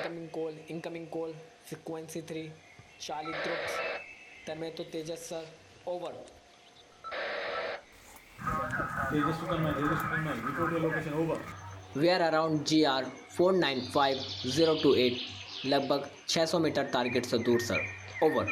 incoming call, frequency 3, Charlie Troops, Tameto Tejas sir, over. Tejas to Tanmay, report your location, over. We are around GR 495028, लगभग 600 metre target से दूर sir, over.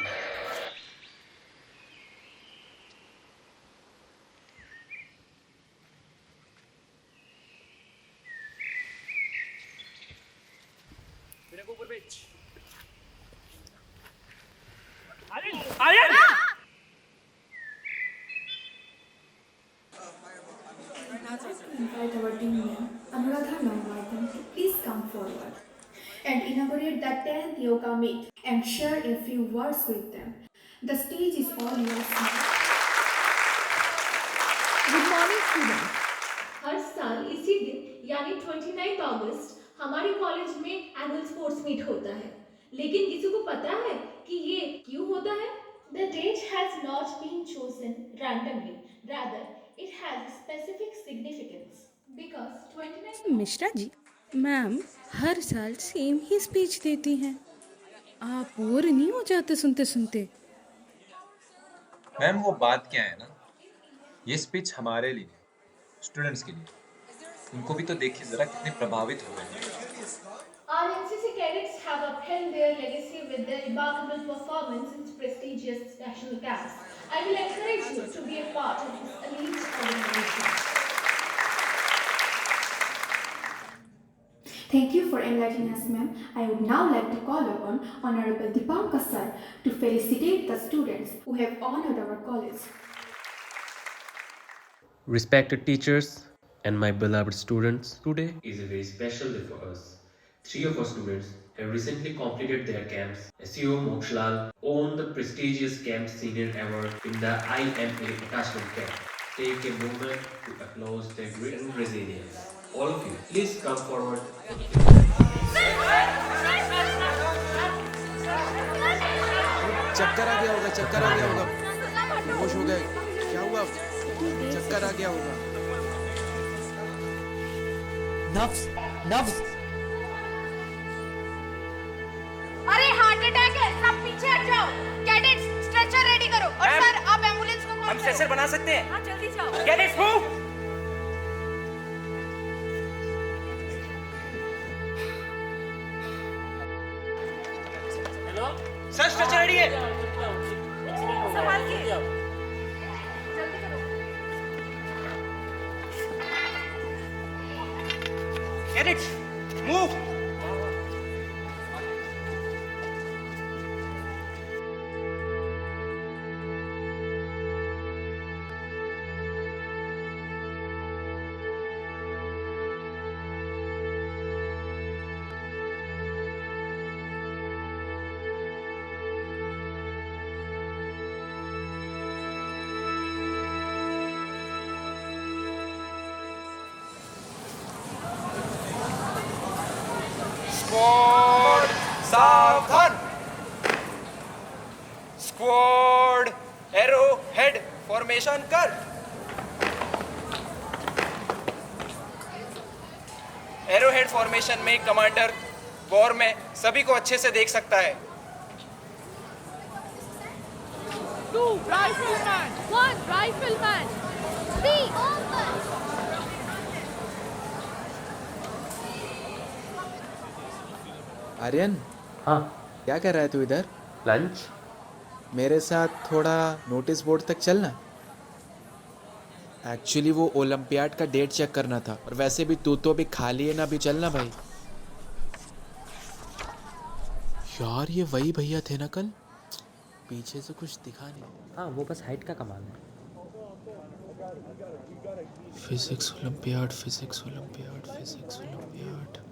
Invite our team name, Anuradha Naumardhan, to please come forward and inaugurate the 10th yoga meet and share a few words with them. The stage is all yours now. Good morning student. हर साल इसी दिन यानी 29 अगस्त हमारे college में annual sports meet होता है, लेकिन किसी को पता है कि ये क्यों होता है? The date has not been chosen randomly. Rather, it has a specific significance. Because 29 Mishra ji, ma'am हर साल सेम ही स्पीच देती हैं, आप बोर नहीं हो जाते सुनते सुनते? मैम वो बात क्या है ना, ये स्पीच हमारे लिए, स्टूडेंट्स के लिए, उनको भी तो देखिए जरा कितने प्रभावित हो गए हैं। Our NCC cadets have upheld their legacy with their remarkable performance in prestigious national camps. I will encourage you to be a part of this elite organization. Thank you for enlightening us, ma'am. I would now like to call upon Honorable Dipankar sir to felicitate the students who have honored our college. Respected teachers and my beloved students, today is a very special day for us. 3 of our students have recently completed their camps. SEO Mokshilal won the prestigious Camp Senior Award in the IMA Attachment Camp. Take a moment to applaud their grit and resilience. All of you, please come forward. चक्कर आ गया होगा, चक्कर आ गया होगा, होश हो गए, क्या हुआ? चक्कर आ गया होगा. नफ्स, नफ्स. अरे हार्ट अटैक है, सब पीछे हट जाओ. कैडेट्स स्ट्रेचर रेडी करो. और सर आप एम्बुलेंस को कॉल करो. हम स्ट्रेचर बना सकते हैं. हाँ जल्दी जाओ. Cadets move. Hello sir, stretcher ready है. संभाल के जल्दी करो. Cadets move. स्क्वाड सावधान. स्क्वाड एरो हेड फॉर्मेशन कर. एरो हेड फॉर्मेशन में कमांडर वॉर में सभी को अच्छे से देख सकता है. 2 rifleman, 1 rifleman. 3 आर्यन, हाँ, क्या कर रहा है तू इधर? लंच. मेरे साथ थोड़ा नोटिस बोर्ड तक चलना. एक्चुअली वो ओलंपियाड का डेट चेक करना था, और वैसे भी तू तो अभी खाली है ना, अभी चलना भाई. यार ये वही भैया थे ना कल, पीछे से कुछ दिखा नहीं. हाँ, वो बस हाइट का कमाल है. Physics olympiad, physics olympiad, physics olympiad.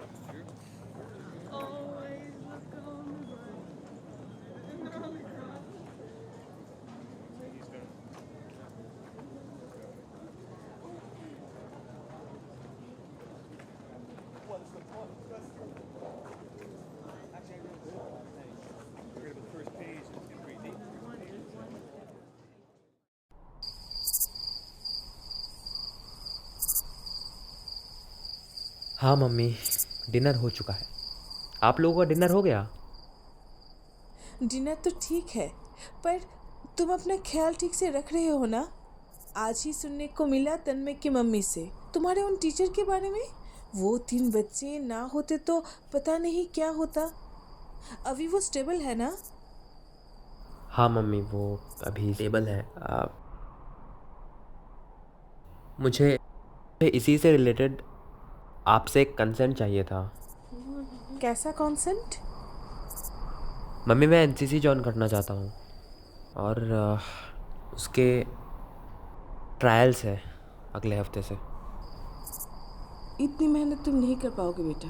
हाँ मम्मी, डिनर हो चुका है. आप लोगों का डिनर हो गया? डिनर तो ठीक है, पर तुम अपना ख्याल ठीक से रख रहे हो ना? आज ही सुनने को मिला तन्मय की मम्मी से तुम्हारे उन टीचर के बारे में। वो 3 बच्चे ना होते तो पता नहीं क्या होता। अभी वो स्टेबल है ना? हाँ मम्मी, वो अभी स्टेबल है। मुझे इसी से रिलेटेड आपसे एक कंसेंट चाहिए था। कैसा कॉन्सेंट? मम्मी, मैं एनसीसी ज्वाइन करना चाहता हूँ और उसके ट्रायल्स है अगले हफ्ते से। इतनी मेहनत तुम नहीं कर पाओगे बेटा।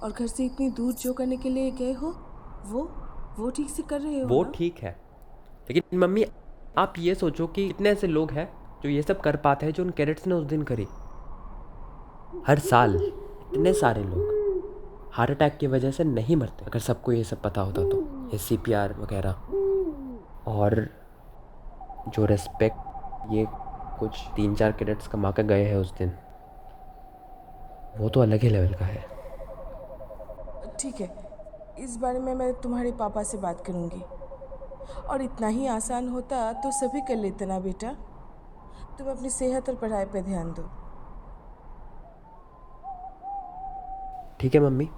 और घर से इतनी दूर जो करने के लिए गए हो वो ठीक से कर रहे हो वो ना? ठीक है, लेकिन मम्मी आप ये सोचो कि कितने ऐसे लोग हैं जो ये सब कर पाते हैं जो उन कैडेट्स ने उस दिन करी। हर साल इतने सारे लोग हार्ट अटैक की वजह से नहीं मरते। अगर सबको ये सब पता होता तो, ये CPR वगैरह। और जो रेस्पेक्ट ये कुछ 3-4 कैडेट्स कमा के गए हैं उस दिन, वो तो अलग ही लेवल का है। ठीक है, इस बारे में मैं तुम्हारे पापा से बात करूंगी। और इतना ही आसान होता तो सभी कर लेते ना बेटा। तुम अपनी सेहत और पढ़ाई पे ध्यान दो। ठीक है मम्मी,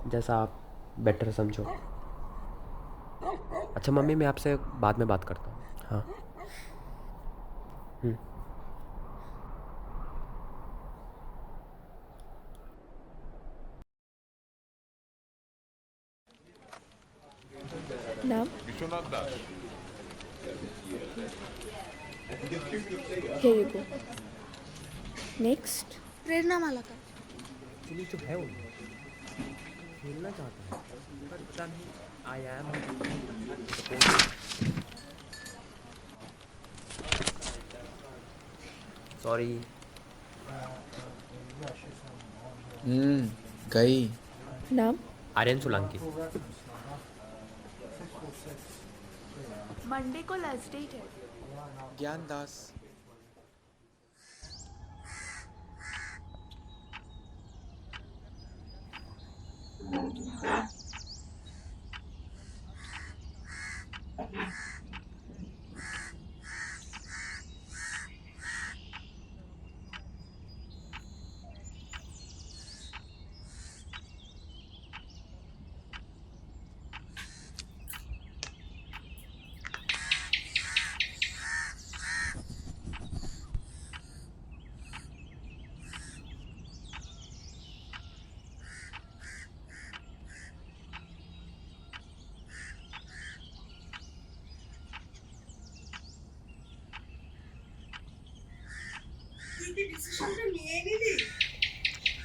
जैसा आप बेटर समझो। अच्छा मम्मी, मैं आपसे बाद में बात करता हूँ। हाँ। Now, here you go. Next. प्रेरणा माला का एक्चुअली जो है वो खेलना चाहता है, पर पता नहीं आई एम सॉरी। गई। नाम? आर्यन सोलंकी। मंडे को लास्ट डेट है। ज्ञान दास।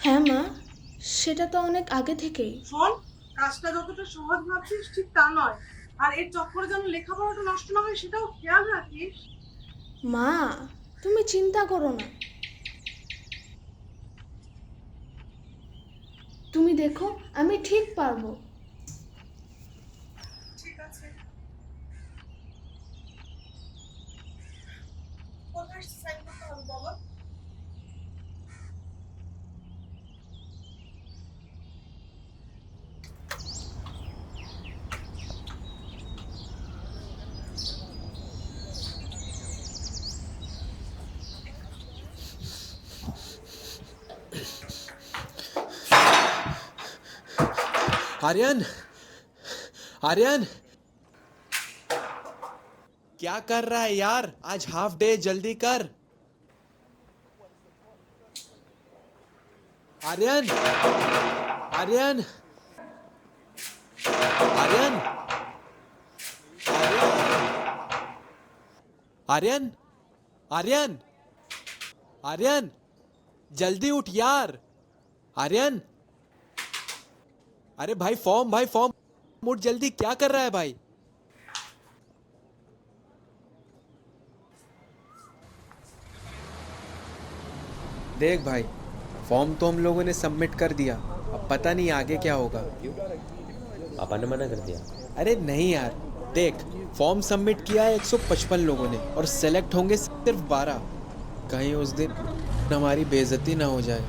হ্যাঁ মা, সেটা তো অনেক আগে থেকেই। শোন, কাজটা যতটা সহজ ভাবছিস ঠিক তা নয়। আর এর চক্করে যেন লেখাপড়াটা নষ্ট না হয় সেটাও খেয়াল রাখিস। মা, তুমি চিন্তা করো না। তুমি দেখো, আমি ঠিক পারবো। ঠিক আছে। কোথায় সাইন করতে হবে বলো? आर्यन, आर्यन, क्या कर रहा है यार? आज हाफ डे, जल्दी कर। आर्यन, आर्यन, आर्यन, आर्यन, आर्यन, आर्यन, जल्दी उठ यार। आर्यन, अरे भाई फॉर्म उठ जल्दी, क्या कर रहा है भाई? देख भाई, फॉर्म तो हम लोगों ने सबमिट कर दिया, अब पता नहीं आगे क्या होगा। पापा ने मना कर दिया। अरे नहीं यार, देख फॉर्म सबमिट किया है 155 लोगों ने और सेलेक्ट होंगे सिर्फ 12। कहीं उस दिन हमारी बेइज्जती ना हो जाए।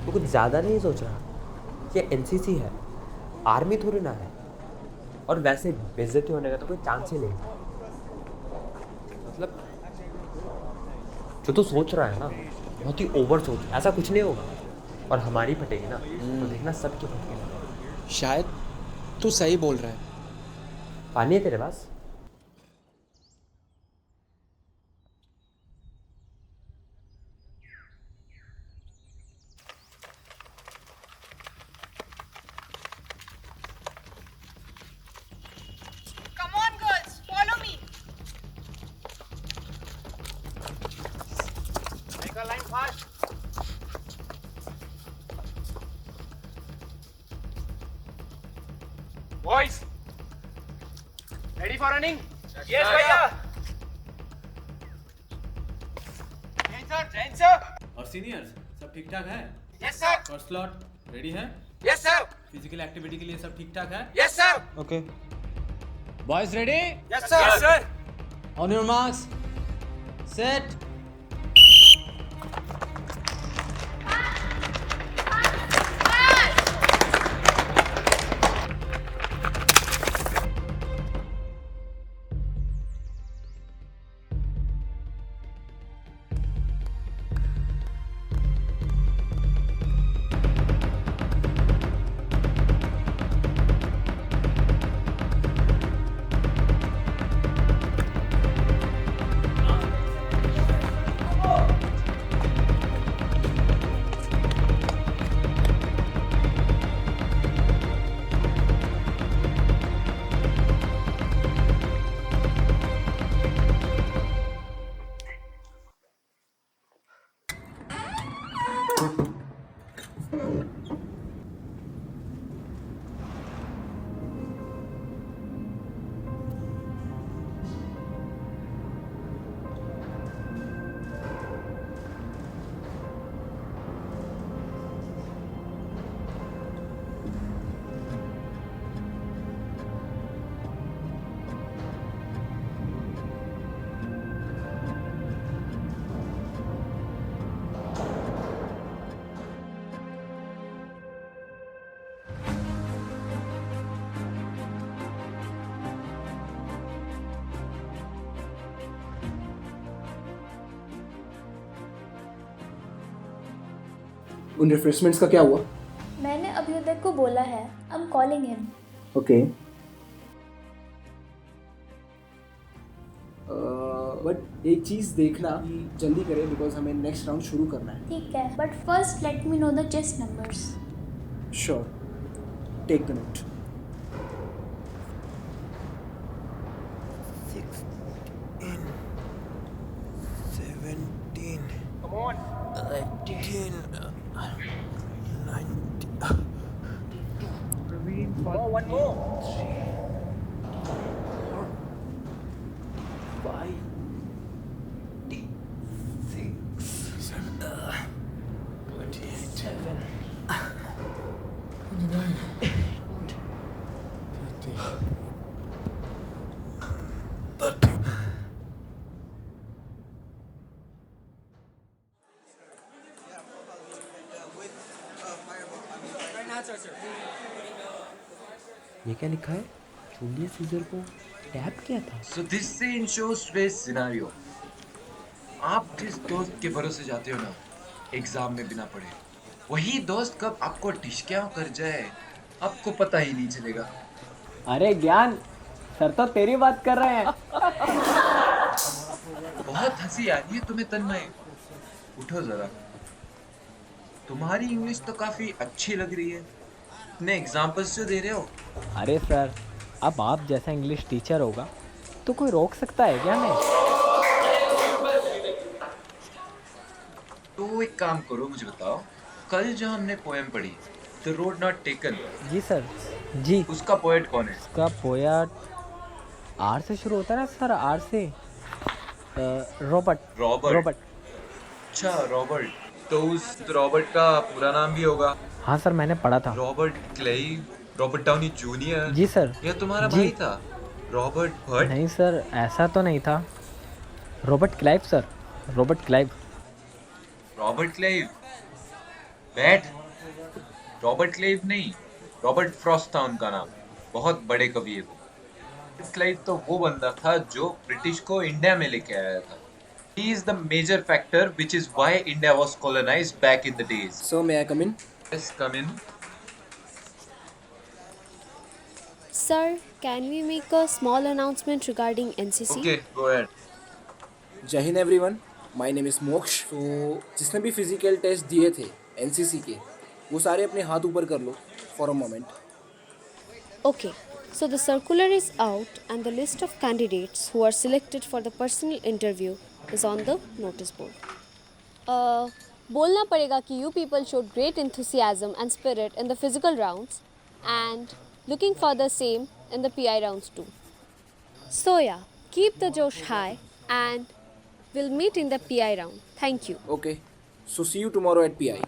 वो कुछ ज़्यादा नहीं सोच रहा? ये एनसीसी है, आर्मी थोड़ी ना है। और वैसे बेइज्जती होने का तो कोई चांस ही नहीं। मतलब जो तू सोच रहा है ना, बहुत ही ओवर सोच, ऐसा कुछ नहीं होगा। और हमारी फटेगी ना तो देखना सबकी फटेगी। शायद तू सही बोल रहा है। पानी है तेरे पास? Come on, girls, follow me. Make a line fast. Boys, ready for running? Yes, भैया. जैन सर. और सीनियर्स सब ठीक ठाक है? Yes, sir. First slot ready है? Yes, sir. फिजिकल एक्टिविटी के लिए सब ठीक ठाक है? Yes, sir. Okay boys ready? Yes, sir. Yes, sir. On your marks set उन रिफ्रेशमेंट्स का क्या हुआ? मैंने अभ्युदय को बोला है, I am calling him. Okay but एक चीज़ देखना कि जल्दी करें बिकॉज हमें नेक्स्ट राउंड शुरू करना है। ठीक है, but first let me know the chest numbers. Sure, take the note. 17 Come on. 18 One more. 5 6 27 ये क्या लिखा है? जूलियस सीजर को टैप किया था। So this scene shows today's scenario. आप जिस दोस्त के भरोसे जाते हो ना एग्जाम में बिना पढ़े, वही दोस्त कब आपको टिश्कियां कर जाए आपको पता ही नहीं चलेगा। अरे ज्ञान, सर तो तेरी बात कर रहे हैं। बहुत हंसी आ रही है तुम्हें तन्मय। उठो जरा। तुम्हारी इंग्लिश तो काफी अच्छी लग रही है। इतने एग्जाम्पल्स जो दे रहे हो। अरे सर, अब आप जैसा इंग्लिश टीचर होगा तो कोई रोक सकता है क्या? नहीं। तो एक काम करो, मुझे बताओ, कल जो हमने पोएम पढ़ी द रोड नॉट टेकन। जी सर। जी। उसका पोएट कौन है? उसका पोएट आर से शुरू होता है ना सर, आर से। रॉबर्ट। रॉबर्ट। अच्छा रॉबर्ट, तो उस रॉबर्ट का पूरा नाम भी होगा? हाँ सर, मैंने पढ़ा था। Robert Clive, Robert Downey junior. जी सर। यह तुम्हारा जी। भाई था? रॉबर्ट भट्ट? नहीं सर, ऐसा तो नहीं था। Robert Clive sir, Robert Clive. Robert Clive. बैठ। रॉबर्ट क्लाइव नहीं, रॉबर्ट फ्रॉस्ट था उनका नाम। बहुत बड़े कवि है वो। रॉबर्ट क्लाइव तो वो बंदा था जो ब्रिटिश को इंडिया में लेके आया था। He is the major factor which is why India was colonized back in the days. So may I come in? Yes, come in. Sir, can we make a small announcement regarding NCC? Okay, go ahead. जय Hind everyone, my name is मोक्ष। तो जिसने भी physical test दिए थे NCC के, वो सारे अपने हाथ ऊपर कर लो for a moment. Okay, so the circular is out and the list of candidates who are selected for the personal interview is on the notice board. बोलना पड़ेगा कि you people showed great enthusiasm and spirit in the physical rounds and looking for the same in the PI rounds too. So yeah, keep the josh high and we'll meet in the PI round. Thank you. Okay, so see you tomorrow at PI.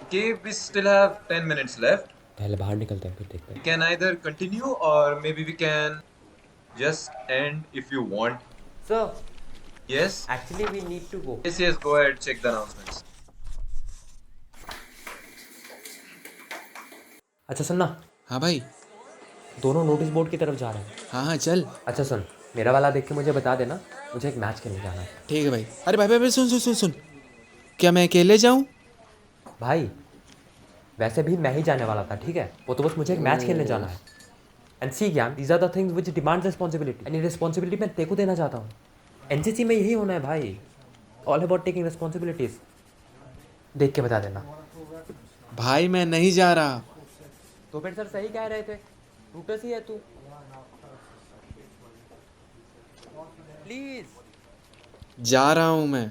Okay, we still have 10 minutes left. पहले बाहर निकलते हैं फिर देखते We हैं। can either continue or maybe we can just end if you want. Sir, Yes? actually we need to go. Yes, yes, go ahead, check the announcements. अच्छा सुनना। हाँ भाई। दोनों नोटिस बोर्ड की तरफ जा रहे हैं। हाँ हाँ चल। अच्छा सुन, मेरा वाला देख के मुझे बता देना, मुझे एक मैच खेलने जाना है। ठीक है भाई। अरे भाई भाई भाई, सुन सुन सुन सुन, क्या मैं अकेले जाऊँ? भाई वैसे भी मैं ही जाने वाला था, ठीक है? वो तो बस मुझे एक मैच खेलने जाना है। एंड सी ज्ञान, these are the things which demands responsibility, and ये रिस्पॉन्सिबिलिटी मैं तेरे को देना चाहता हूँ। एनसीसी में यही होना है भाई, ऑल अबाउट टेकिंग रिस्पॉन्सिबिलिटीज। देख के बता देना। भाई मैं नहीं जा रहा। तो फिर सर सही कह रहे थे, रूटस ही है तू। प्लीज। जा रहा हूँ मैं।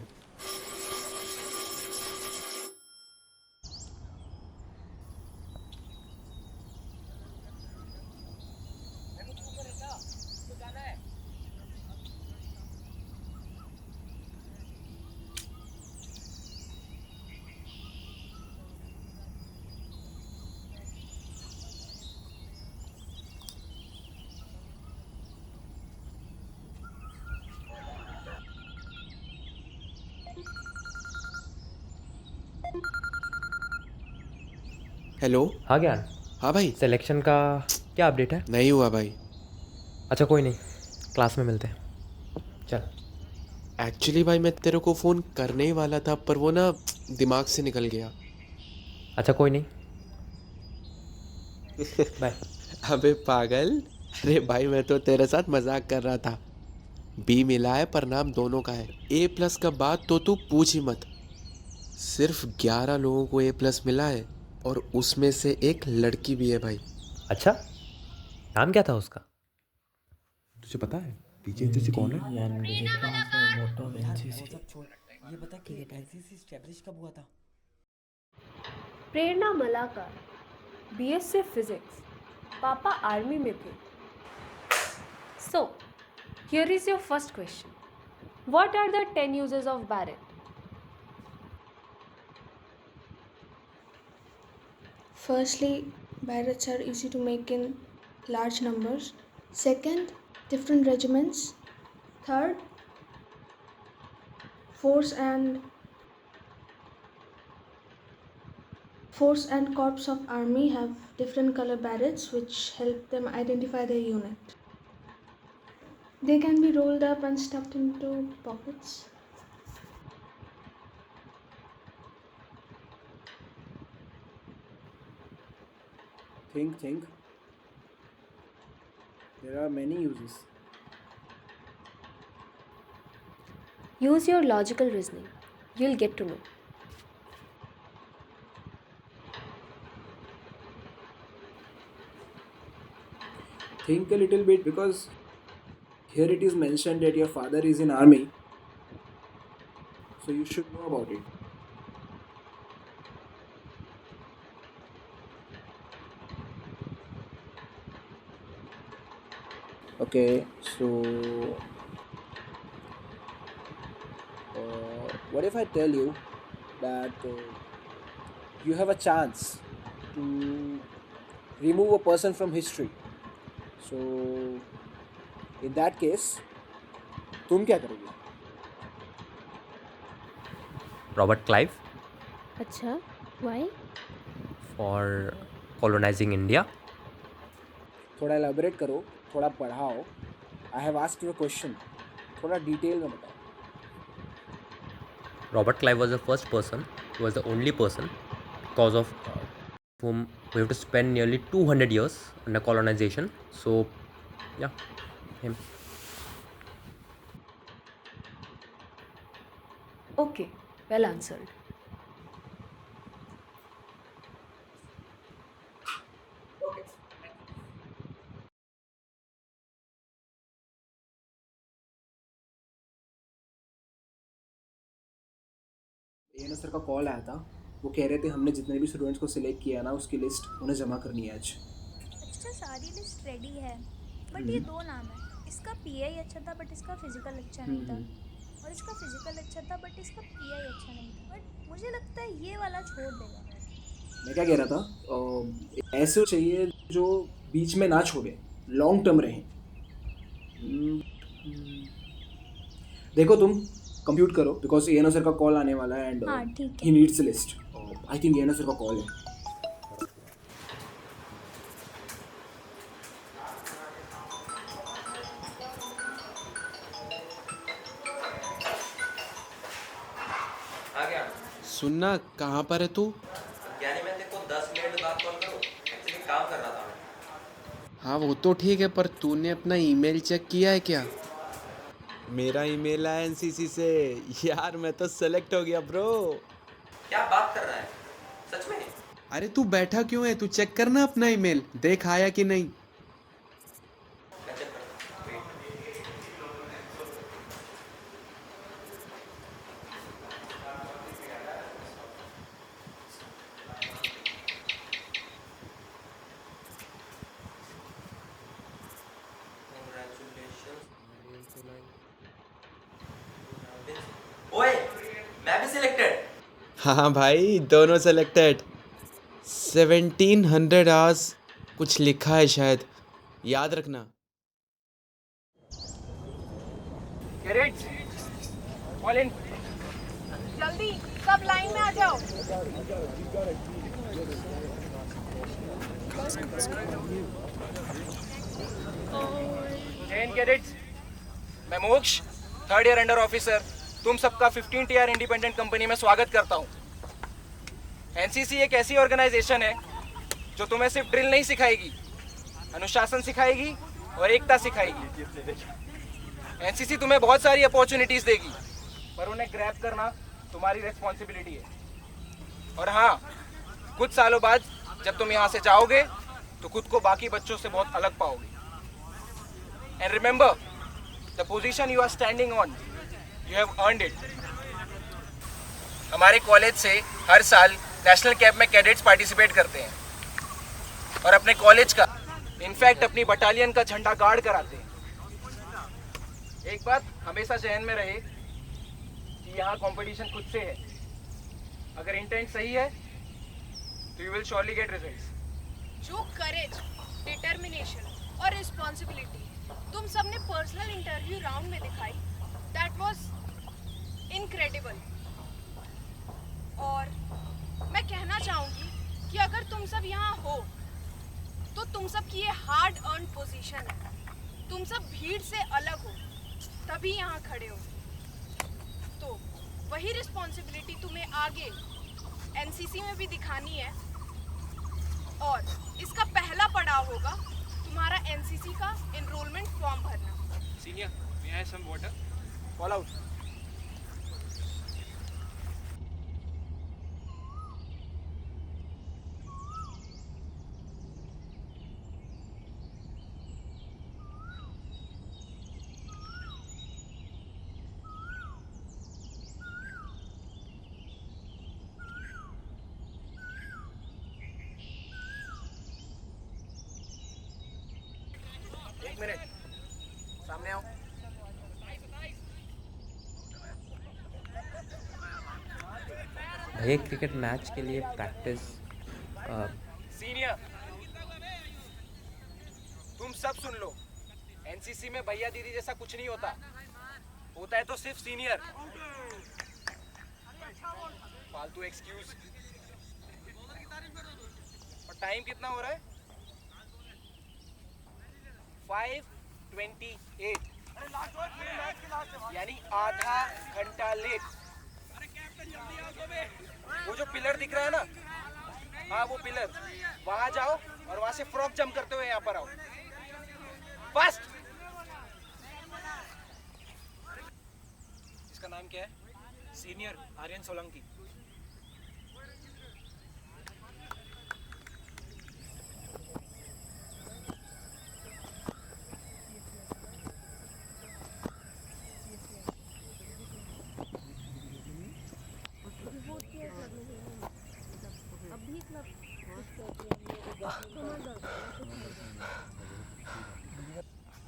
हेलो। हाँ ज्ञान। हाँ भाई। सिलेक्शन का क्या अपडेट है? नहीं हुआ भाई। अच्छा कोई नहीं, क्लास में मिलते हैं, चल। एक्चुअली भाई मैं तेरे को फ़ोन करने ही वाला था, पर वो ना दिमाग से निकल गया। अच्छा कोई नहीं, बाय। अबे पागल, अरे भाई मैं तो तेरे साथ मजाक कर रहा था। बी मिला है पर नाम दोनों का है। A+ का बात तो तू पूछ ही मत। सिर्फ 11 लोगों को A+ मिला है और उसमें से एक लड़की भी है भाई। अच्छा, नाम क्या था उसका? तुझे पता है पीछे एनसीसी कौन है? ये बता कि एनसीसी एस्टैब्लिश कब हुआ था? प्रेरणा मलाकर, BSc फिजिक्स, पापा आर्मी में थे। So, here is your first question. What are the 10 uses of Barrett? Firstly, Barretts are easy to make in large numbers. Second, different regiments. Third, force and corps of army have different color Barretts which help them identify their unit. They can be rolled up and stuffed into pockets. Think. There are many uses. Use your logical reasoning. You'll get to know. Think a little bit, because here it is mentioned that your father is in army, so you should know about it. Okay, so what if I tell you that you have a chance to remove a person from history? So in that case, तुम क्या करोगे? Robert Clive अच्छा, why? for colonizing India. थोड़ा elaborate करो, थोड़ा पढ़ाओ. I have asked you a question, थोड़ा detail में बताओ. Robert Clive was the first person, he was the only person, because of whom we have to spend nearly 200 years under colonization. So, yeah, him. Okay, well answered. ANO sir का call आया था. वो कह रहे थे हमने जितने भी स्टूडेंट्स को सिलेक्ट किया ना, उसकी लिस्ट उन्हें जमा करनी है आज. अच्छा, सारी लिस्ट रेडी है, बट ये दो नाम है. इसका पीआई अच्छा था बट इसका फिजिकल अच्छा नहीं था, और इसका फिजिकल अच्छा था बट इसका पीआई अच्छा नहीं था. बट मुझे लगता है ये वाला छोड़ देगा. मैं क्या कह रहा था, ऐसे चाहिए जो बीच में ना छोड़े, लॉन्ग टर्म रहे. देखो तुम कंप्यूट करो, बिकॉज एएनओ सर का कॉल आने वाला है एंड हाँ, ठीक है. He needs a list. I think ANO sir का कॉल है. आ गया. सुनना, कहाँ पर है तू? यानी मैं तेरे को 10 मिनट बाद कॉल करूँ? एक्चुअली काम कर रहा था मैं. हाँ वो तो ठीक है, पर तूने अपना ईमेल चेक किया है क्या? मेरा ईमेल आया एनसीसी से. यार मैं तो सेलेक्ट हो गया ब्रो. क्या बात कर रहा है? सच में? अरे तू बैठा क्यों है? तू चेक करना अपना ईमेल, देख आया कि नहीं. मैं चेक करता हूँ. ओए, मैं भी सिलेक्टेड. हाँ भाई, दोनों सेलेक्टेड. 1700 आवर्स कुछ लिखा है शायद, याद रखना. Cadets, all in. जल्दी सब लाइन में आ जाओ. जैन कैडेट्स, मैं मोक्ष, 3rd ईयर अंडर ऑफिसर, तुम सबका 15th ईयर इंडिपेंडेंट कंपनी में स्वागत करता हूँ. एनसीसी एक ऐसी ऑर्गेनाइजेशन है जो तुम्हें सिर्फ ड्रिल नहीं सिखाएगी, अनुशासन सिखाएगी और एकता सिखाएगी. एनसीसी तुम्हें बहुत सारी अपॉर्चुनिटीज देगी, पर उन्हें ग्रैब करना तुम्हारी रिस्पॉन्सिबिलिटी है. और हाँ, कुछ सालों बाद जब तुम यहाँ से जाओगे तो खुद को बाकी बच्चों से बहुत अलग पाओगे. And remember, the position you are standing on, you have earned it. हमारे कॉलेज से हर साल नेशनल कैंप में कैडेट्स पार्टिसिपेट करते हैं और अपने कॉलेज का, इनफैक्ट अपनी बटालियन का झंडा गार्ड कराते हैं. एक बात हमेशा जहन में रहे कि यहाँ कंपटीशन खुद से है. अगर इंटेंट सही है तो you will surely gate results. जो करेज, डिटर्मिनेशन और रिस्पॉन्सिबिलिटी तुम सबने पर्सनल इंटरव्यू राउंड में दिखाई, दैट वाज इनक्रेडिबल. और मैं कहना चाहूँगी कि अगर तुम सब यहाँ हो तो तुम सब की ये हार्ड अर्न पोजीशन है. तुम सब भीड़ से अलग हो तभी यहाँ खड़े हो. तो वही रिस्पॉन्सिबिलिटी तुम्हें आगे एनसीसी में भी दिखानी है. और इसका पहला पड़ाव होगा तुम्हारा एनसीसी का एनरोलमेंट फॉर्म भरना. सीनियर, मे आई सम वाटर? Follow out. एक मिनट, सामने आओ. भैया क्रिकेट मैच के लिए प्रैक्टिस. सीनियर, तुम सब सुन लो. एनसीसी में भैया दीदी जैसा कुछ नहीं होता. होता है तो सिर्फ सीनियर. फालतू एक्सक्यूज। और टाइम कितना हो रहा है? 5:28, यानी आधा घंटा लेट। वो जो पिलर दिख रहा है ना, हाँ वो पिलर, वहां जाओ और वहां से फ्रॉक जंप करते हुए यहाँ पर आओ, फास्ट। इसका नाम क्या है? सीनियर आर्यन सोलंकी।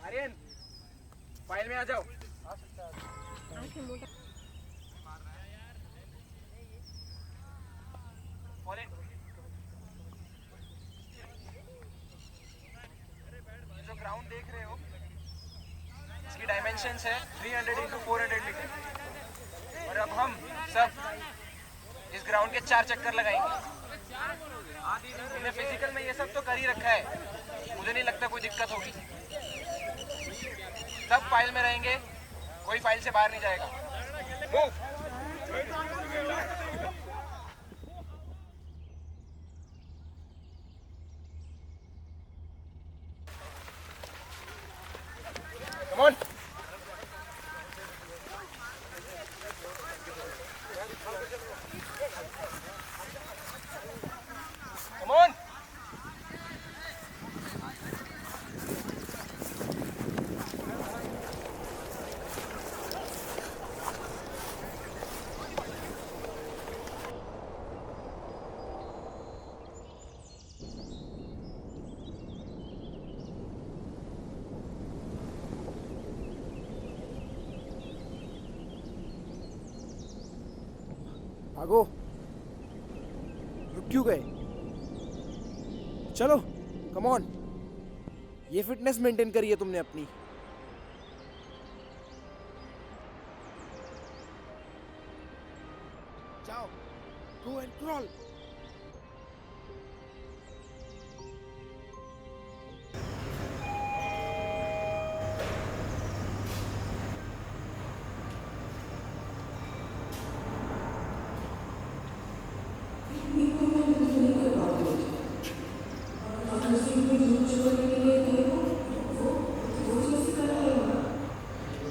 आर्यन, फाइल में आ जाओ। जो ग्राउंड देख रहे हो, इसकी डायमेंशंस है 300 इंटू 400 मीटर। और अब हम सब इस ग्राउंड के 4 चक्कर लगाएंगे। मैंने फिजिकल में ये सब तो कर ही रखा है, मुझे नहीं लगता कोई दिक्कत होगी। सब फाइल में रहेंगे, कोई फाइल से बाहर नहीं जाएगा। Move. Come on. Come on. भागो, रुक क्यों गए? चलो, कम ऑन। ये फिटनेस मेंटेन करी है तुमने अपनी। जाओ, गो एंड क्रॉल।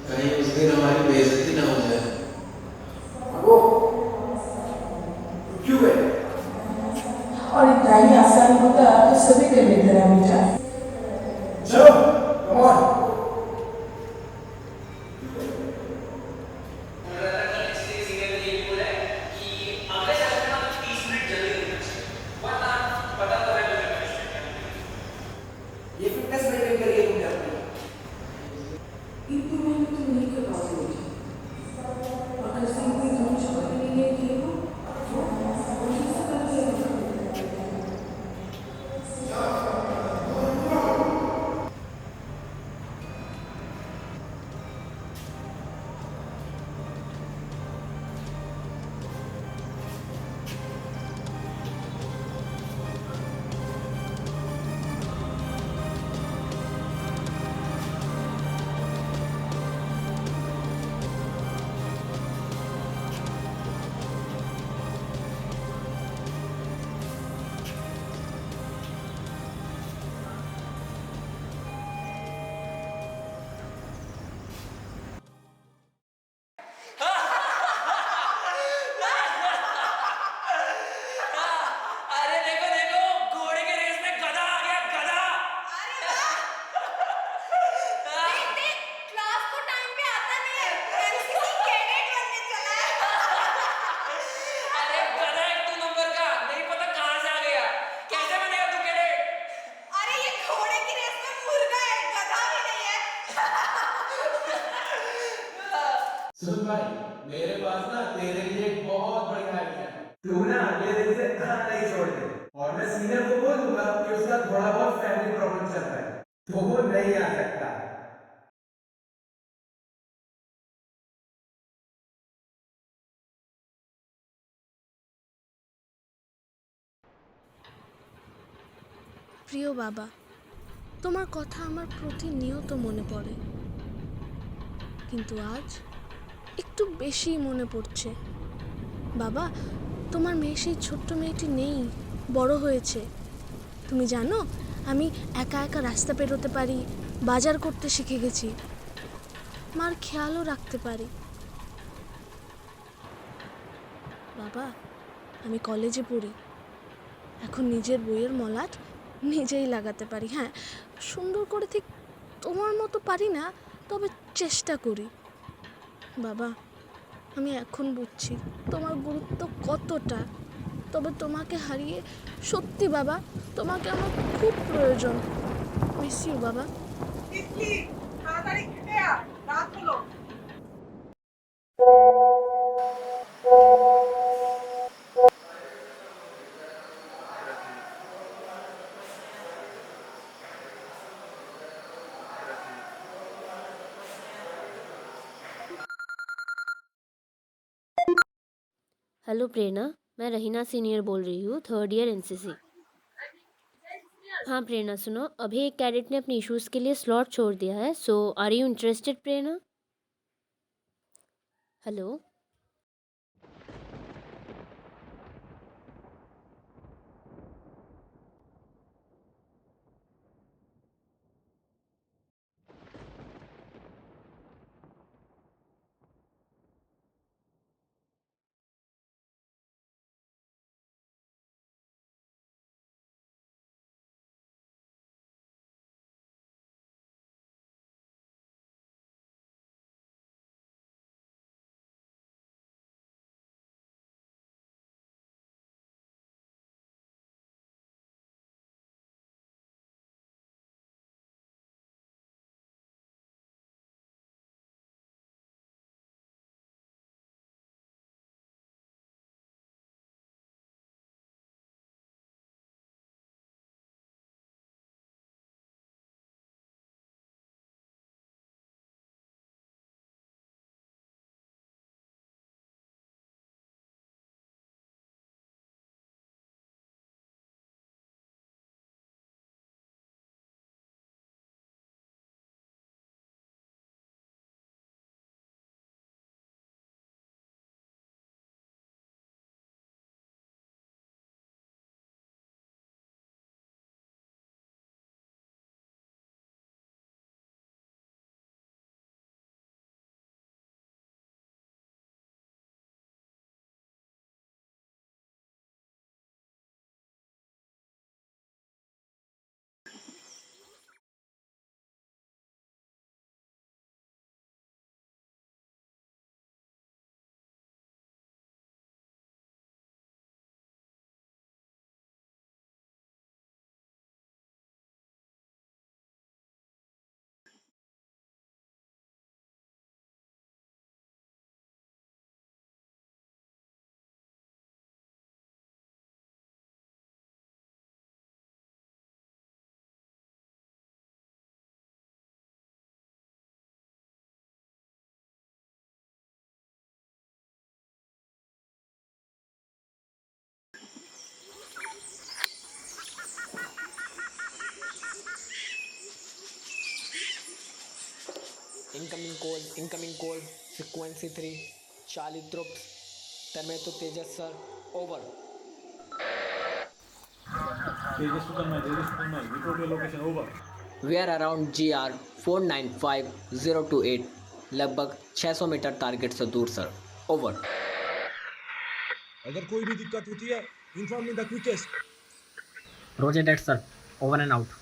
कहीं उस दिन हमारी बेइज्जती ना हो जाए। भागो, रुक क्यों गए? और इतना ही आसान होता तो सभी कर लेते ना बेटा। चलो, कम ऑन। ये फिटनेस मेंटेन करी है तुमने अपनी। इतनी मेहनत तो नहीं कर पाते बेटा। अगर से कोई काम छोड़ के नहीं गए थे वो कैसे कर लेगा? अरे देखो देखो, घोड़े के रेस में गधा आ गया, गधा। देख देख, क्लास को टाइम पे आता नहीं है, एनसीसी कैडेट बनने चला है। अरे गधा एक तू नंबर का, नहीं पता कहाँ से आ गया। कैसे बनेगा तू कैडेट? अरे ये घोड़े की रेस में मुर्गा है, गधा भी नहीं है। सुन भाई, मेरे पास ना तेरे लिए एक बहुत बढ़िया आइडिया है। तू ना अगले दिन से खाना ही छोड़ दे, और मैं सीनियर को बोल दूंगा कि उसका थोड़ा बहुत फैमिली प्रॉब्लम चल रहा है, तो वो नहीं आ सकता। প্রিয় বাবা, তোমার কথা আমার প্রতিনিয়ত মনে পড়ে, কিন্তু আজ একটু বেশি মনে পড়ছে। বাবা, তোমার মেয়ে, সেই ছোট্ট মেয়েটি নেই, বড় হয়েছে। তুমি জানো, আমি একা একা রাস্তা পেরোতে পারি, বাজার করতে শিখে গেছি, মার খেয়ালও রাখতে পারি। বাবা, আমি কলেজে পড়ি, এখন নিজের বইয়ের মলাট নিজেই লাগাতে পারি। হ্যাঁ, সুন্দর করে ঠিক তোমার মতো পারি না, তবে চেষ্টা করি। বাবা, আমি এখন বুঝছি তোমার গুরুত্ব কতটা, তবে তোমাকে হারিয়ে সত্যি বাবা, তোমাকে আমার খুব প্রয়োজন। মিস ইউ বাবা। তাড়াতাড়ি খেতে আয়, রাত হলো। हेलो प्रेरणा, मैं रहीना सीनियर बोल रही हूँ, 3rd ईयर एनसीसी। हाँ प्रेरणा, सुनो, अभी एक कैडेट ने अपने इश्यूज़ के लिए स्लॉट छोड़ दिया है, so are you interested Prerna? Hello. Incoming call, frequency 3, Charlie Troops, Terminator Tejas sir, over. Tejas to Tanmay, report your location, over. We are around GR 495028, लगभग 600 मीटर टारगेट से दूर सर, ओवर। अगर कोई भी दिक्कत होती है, inform me the quickest. Roger that sir, over and out.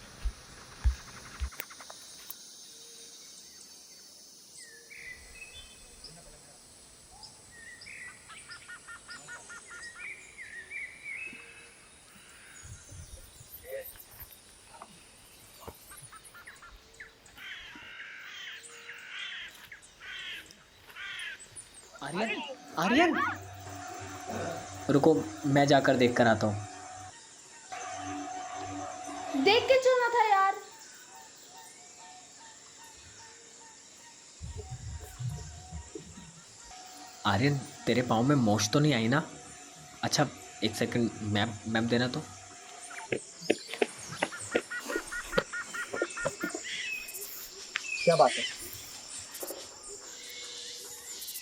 Aryan, Aryan, रुको मैं जाकर देख कर आता हूँ। देख के चलना था यार। आर्यन, तेरे पाँव में मोच तो नहीं आई ना? अच्छा एक सेकंड, मैप मैप देना तो। क्या बात है?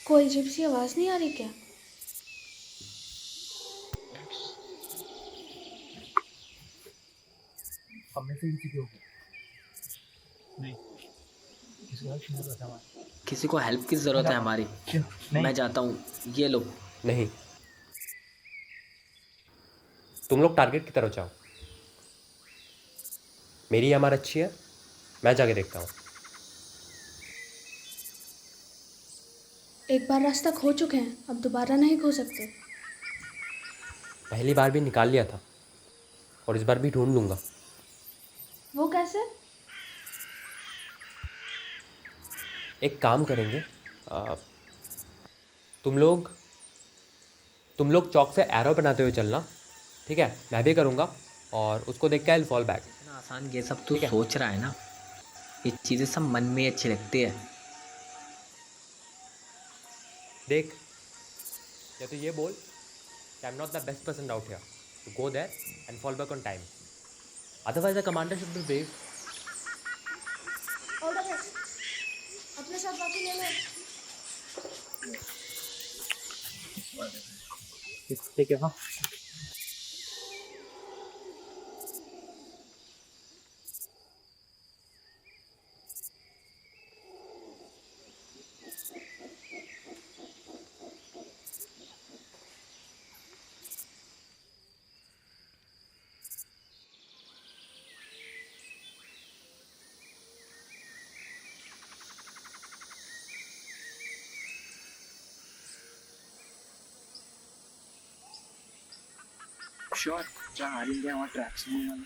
कोई अजीब सी आवाज़ नहीं आ रही क्या? हम में से किसी की होगी? नहीं, किसी को हेल्प की जरूरत है हमारी। किसी को हेल्प की ज़रूरत है हमारी। मैं जाता हूँ, ये लो। नहीं, तुम लोग टारगेट की तरफ जाओ। मेरी एमआर अच्छी है, मैं जाके देखता हूँ। एक बार रास्ता खो चुके हैं, अब दोबारा नहीं खो सकते। पहली बार भी निकाल लिया था और इस बार भी ढूंढ लूँगा। वो कैसे? एक काम करेंगे, तुम लोग चौक से एरो बनाते हुए चलना, ठीक है? मैं भी करूँगा और उसको देख के आई विल फॉल बैक। इतना आसान ये सब तू सोच रहा है ना, ये चीज़ें सब मन में ही अच्छी लगती है। देख, या तो ये बोल I am not the best person out here to go there and fall back on time, otherwise the commander should be brave. All the best. अपने साथ बाकी ले लो। ठीक है, हाँ। श्योर, जहाँ आ रही है वहाँ ट्रैक्स नहीं आना।